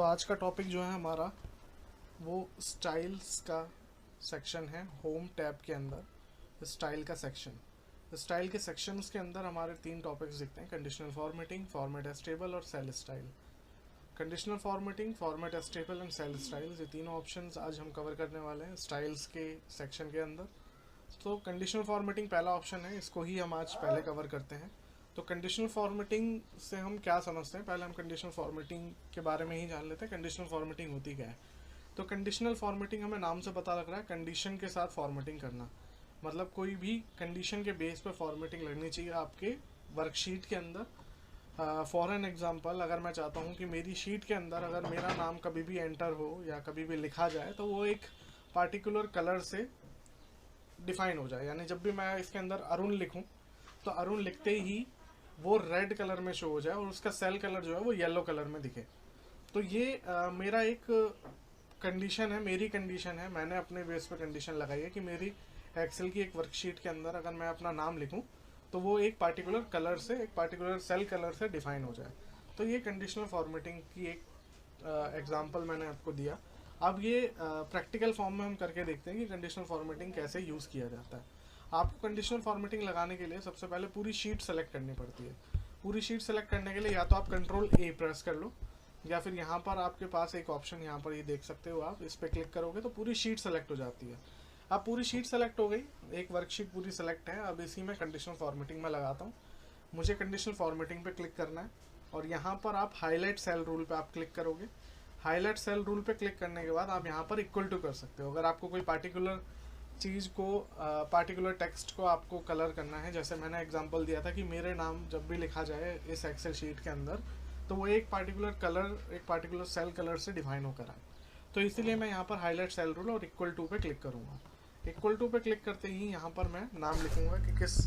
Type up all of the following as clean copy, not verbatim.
आज का टॉपिक जो है हमारा वो स्टाइल्स का सेक्शन है। होम टैब के अंदर स्टाइल का सेक्शन, स्टाइल के सेक्शंस के अंदर हमारे तीन टॉपिक्स दिखते हैं: कंडीशनल फॉर्मेटिंग, फॉर्मेट एस्टेबल और cell style. Conditional formatting, format as table and cell styles, ये तीनों ऑप्शंस आज हम कवर करने वाले हैं स्टाइल्स के सेक्शन के अंदर। तो कंडीशनल फॉर्मेटिंग पहला ऑप्शन है, इसको ही हम आज पहले कवर करते हैं। तो कंडीशनल फॉर्मेटिंग से हम क्या समझते हैं, पहले हम कंडीशनल फॉर्मेटिंग के बारे में ही जान लेते हैं। कंडीशनल फॉर्मेटिंग होती क्या है? तो कंडीशनल फॉर्मेटिंग हमें नाम से पता लग रहा है, कंडीशन के साथ फॉर्मेटिंग करना। मतलब कोई भी कंडीशन के बेस पे फॉर्मेटिंग लगनी चाहिए आपके वर्कशीट के अंदर। फॉर एन एग्जांपल, अगर मैं चाहता हूँ कि मेरी शीट के अंदर अगर मेरा नाम कभी भी एंटर हो या कभी भी लिखा जाए तो वो एक पार्टिकुलर कलर से डिफाइन हो जाए। यानी जब भी मैं इसके अंदर अरुण लिखूं तो अरुण लिखते ही वो रेड कलर में शो हो जाए और उसका सेल कलर जो है वो येलो कलर में दिखे। तो ये मेरा एक कंडीशन है, मेरी कंडीशन है। मैंने अपने बेस पे कंडीशन लगाई है कि मेरी एक्सेल की एक वर्कशीट के अंदर अगर मैं अपना नाम लिखूं तो वो एक पार्टिकुलर कलर से, एक पार्टिकुलर सेल कलर से डिफाइन हो जाए। तो ये कंडीशनल फॉर्मेटिंग की एक एग्जांपल मैंने आपको दिया। अब ये प्रैक्टिकल फॉर्म में हम करके देखते हैं कि कंडीशनल फॉर्मेटिंग कैसे यूज़ किया जाता है। आपको कंडीशनल फॉर्मेटिंग लगाने के लिए सबसे पहले पूरी शीट सेलेक्ट करनी पड़ती है। पूरी शीट सेलेक्ट करने के लिए या तो आप कंट्रोल ए प्रेस कर लो या फिर यहाँ पर आपके पास एक ऑप्शन, यहाँ पर ये देख सकते हो आप, इस पर क्लिक करोगे तो पूरी शीट सेलेक्ट हो जाती है। अब पूरी शीट सेलेक्ट हो गई, एक वर्कशीट पूरी सेलेक्ट है। अब इसी में कंडीशनल फॉर्मेटिंग में लगाता हूँ। मुझे कंडीशनल फॉर्मेटिंग पे क्लिक करना है और यहाँ पर आप हाईलाइट सेल रूल पे आप क्लिक करोगे। हाईलाइट सेल रूल पे क्लिक करने के बाद आप यहाँ पर इक्वल टू कर सकते हो। अगर आपको कोई पार्टिकुलर चीज़ को, पार्टिकुलर टेक्स्ट को आपको कलर करना है, जैसे मैंने एग्जांपल दिया था कि मेरे नाम जब भी लिखा जाए इस एक्सेल शीट के अंदर तो वो एक पार्टिकुलर कलर, एक पार्टिकुलर सेल कलर से डिफाइन होकर आए। तो इसीलिए मैं यहाँ पर हाईलाइट सेल रूल और इक्वल टू पे क्लिक करूँगा। इक्वल टू पे क्लिक करते ही यहाँ पर मैं नाम लिखूँगा कि किस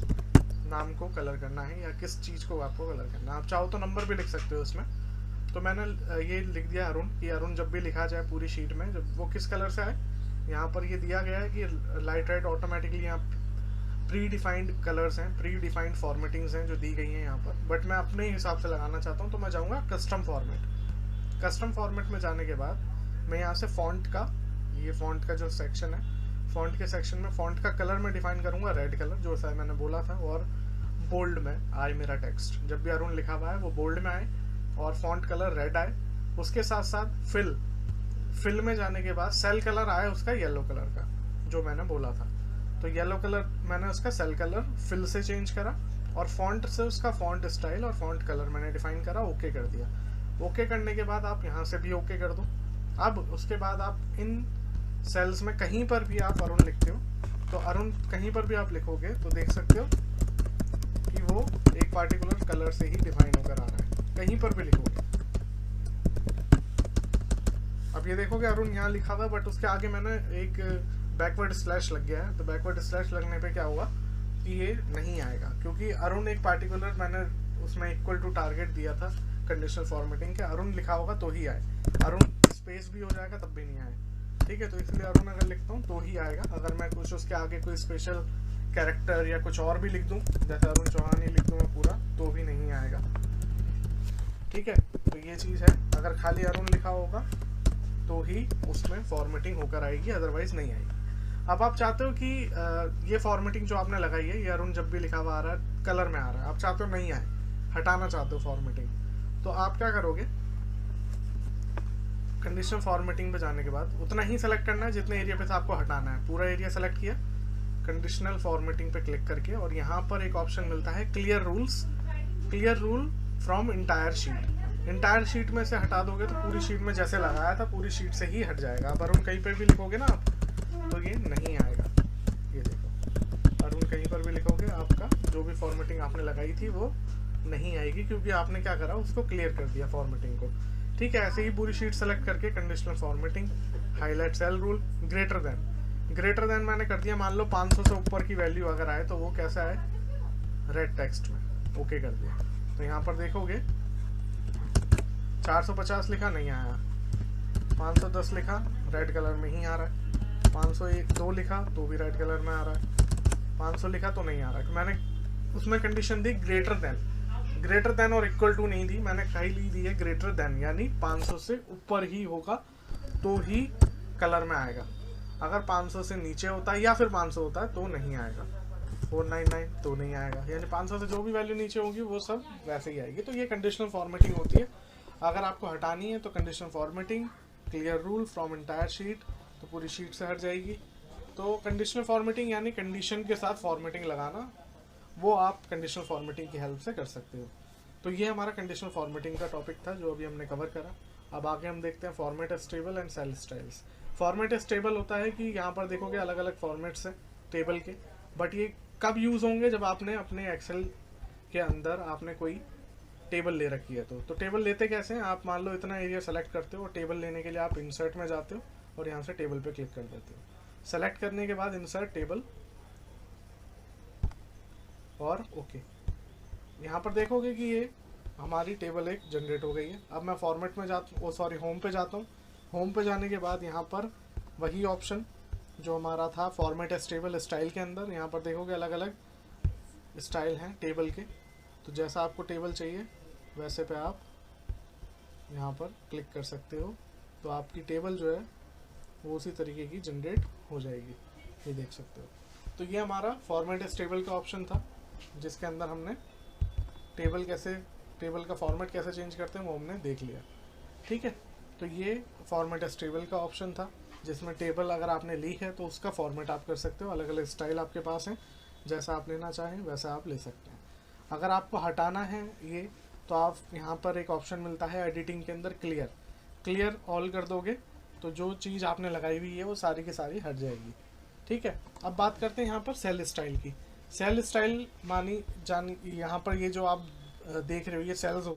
नाम को कलर करना है या किस चीज़ को आपको कलर करना है। आप चाहो तो नंबर भी लिख सकते हो इसमें। तो मैंने ये लिख दिया अरुण, कि अरुण जब भी लिखा जाए पूरी शीट में जब वो किस कलर से आए। यहाँ पर ये दिया गया है कि लाइट रेड ऑटोमेटिकली यहाँ प्री डिफाइंड कलर्स हैं, प्री डिफाइंड फॉर्मेटिंग्स हैं जो दी गई हैं यहाँ पर। बट मैं अपने हिसाब से लगाना चाहता हूँ तो मैं जाऊँगा कस्टम फॉर्मेट। कस्टम फॉर्मेट में जाने के बाद मैं यहाँ से फॉन्ट का, ये फॉन्ट का जो सेक्शन है, फॉन्ट के सेक्शन में फॉन्ट का कलर मैं डिफाइन करूँगा रेड कलर, जो शायद मैंने बोला था। और बोल्ड में आए मेरा टेक्स्ट, जब भी अरुण लिखा हुआ है वो बोल्ड में आए और फॉन्ट कलर रेड आए। उसके साथ साथ फिल में जाने के बाद सेल कलर आया उसका येलो कलर का, जो मैंने बोला था। तो येलो कलर मैंने उसका सेल कलर फिल से चेंज करा और फॉन्ट से उसका फॉन्ट स्टाइल और फॉन्ट कलर मैंने डिफाइन करा, ओके कर दिया। ओके करने के बाद आप यहाँ से भी ओके कर दो। अब उसके बाद आप इन सेल्स में कहीं पर भी आप अरुण लिखते हो तो अरुण कहीं पर भी आप लिखोगे तो देख सकते हो कि वो एक पार्टिकुलर कलर से ही डिफाइन होकर आ रहा है, कहीं पर भी लिखोगे। अब ये देखोगे अरुण यहाँ लिखा था बट उसके आगे मैंने एक बैकवर्ड स्लैश लग गया है। तो बैकवर्ड स्लैश लगने पे क्या हुआ कि ये नहीं आएगा, क्योंकि अरुण एक पार्टिकुलर, मैंने उसमें इक्वल टू टारगेट दिया था कंडीशनल फॉर्मेटिंग के, अरुण लिखा होगा तो ही आए। अरुण स्पेस भी हो जाएगा तब भी नहीं आए, ठीक है। तो इसलिए अरुण अगर लिखता हूँ तो ही आएगा। अगर मैं कुछ उसके आगे कोई स्पेशल कैरेक्टर या कुछ और भी लिख दूँ, जैसे अरुण चौहान ही लिख दूँ मैं पूरा, तो भी नहीं आएगा, ठीक है। तो ये चीज़ है, अगर खाली अरुण लिखा होगा तो ही उसमें फॉर्मेटिंग होकर आएगी, अदरवाइज नहीं आएगी। अब आप चाहते हो कि ये फॉर्मेटिंग जो आपने लगाई है, ये अरुण जब भी लिखा हुआ आ रहा है कलर में आ रहा है, आप चाहते हो नहीं आए, हटाना चाहते हो फॉर्मेटिंग, तो आप क्या करोगे, कंडीशनल फॉर्मेटिंग पे जाने के बाद उतना ही सेलेक्ट करना है जितने एरिया पे से आपको हटाना है। पूरा एरिया सेलेक्ट किया, कंडीशनल फॉर्मेटिंग पे क्लिक करके, और यहाँ पर एक ऑप्शन मिलता है clear rules, clear rule from entire sheet. Entire sheet में से हटा दोगे तो पूरी शीट में जैसे लगाया था पूरी शीट से ही हट जाएगा। अब अरुण कहीं पर भी लिखोगे ना आप तो ये नहीं आएगा। ये देखो, अरुण कहीं पर भी लिखोगे आपका जो भी फॉर्मेटिंग आपने लगाई थी वो नहीं आएगी, क्योंकि आपने क्या करा, उसको क्लियर कर दिया फॉर्मेटिंग को, ठीक है। ऐसे ही पूरी शीट सेलेक्ट करके conditional formatting, highlight cell rule, greater than मैंने कर दिया। मान लो 500 से ऊपर की वैल्यू अगर आए तो वो कैसा आए, रेड टेक्स्ट में, ओके कर दिया। तो यहाँ पर देखोगे 450 लिखा नहीं आया, 510 लिखा रेड कलर में ही आ रहा है, 502 लिखा तो भी रेड कलर में आ रहा है, 500 लिखा तो नहीं आ रहा है। मैंने उसमें condition the greater than, greater than और इक्वल टू नहीं दी, मैंने कही दी है ग्रेटर देन, यानी 500 से ऊपर ही होगा तो ही कलर में आएगा। अगर 500 से नीचे होता है या फिर 500 होता है तो नहीं आएगा, 499 तो नहीं आएगा, यानी 500 से जो भी वैल्यू नीचे होगी वो सब वैसे ही आएगी। तो ये कंडीशनल फॉर्मेटिंग होती है। अगर आपको हटानी है तो conditional formatting, clear rule from entire sheet, तो पूरी शीट से हट जाएगी। तो कंडीशनल फॉर्मेटिंग यानी कंडीशन के साथ फॉर्मेटिंग लगाना, वो आप कंडीशनल फॉर्मेटिंग की हेल्प से कर सकते हो। तो ये हमारा कंडीशनल फॉर्मेटिंग का टॉपिक था जो अभी हमने कवर करा। अब आगे हम देखते हैं format as table and cell styles. Format as table होता है कि यहाँ पर देखोगे अलग अलग फॉर्मेट्स हैं टेबल के, बट ये कब यूज़ होंगे, जब आपने अपने एक्सेल के अंदर आपने कोई टेबल ले रखी है। तो टेबल लेते कैसे हैं, आप मान लो इतना एरिया सेलेक्ट करते हो, टेबल लेने के लिए आप इंसर्ट में जाते हो और यहाँ से टेबल पे क्लिक कर देते हो। सेलेक्ट करने के बाद इंसर्ट टेबल और ओके। यहाँ पर देखोगे कि ये हमारी टेबल एक जनरेट हो गई है। अब मैं फॉर्मेट में जाता हूँ, सॉरी होम पे जाता हूँ। होम पे जाने के बाद यहाँ पर वही ऑप्शन जो हमारा था फॉर्मेट स्टेबल स्टाइल के अंदर, यहाँ पर देखोगे अलग अलग स्टाइल हैं टेबल के। तो जैसा आपको टेबल चाहिए वैसे पे आप यहाँ पर क्लिक कर सकते हो, तो आपकी टेबल जो है वो उसी तरीके की जनरेट हो जाएगी, ये देख सकते हो। तो ये हमारा फॉर्मेट स्टेबल का ऑप्शन था जिसके अंदर हमने टेबल का फॉर्मेट कैसे चेंज करते हैं वो हमने देख लिया, ठीक है। तो ये फॉर्मेट स्टेबल का ऑप्शन था जिसमें टेबल अगर आपने ली है तो उसका फॉर्मेट आप कर सकते हो। अलग अलग स्टाइल आपके पास हैं, जैसा आप लेना चाहें वैसा आप ले सकते हैं। अगर आपको हटाना है ये, तो आप यहाँ पर एक ऑप्शन मिलता है एडिटिंग के अंदर क्लियर ऑल कर दोगे तो जो चीज़ आपने लगाई हुई है वो सारी की सारी हट जाएगी, ठीक है। अब बात करते हैं यहाँ पर सेल स्टाइल की। सेल स्टाइल मानी जानी, यहाँ पर ये जो आप देख रहे हो ये सेल्स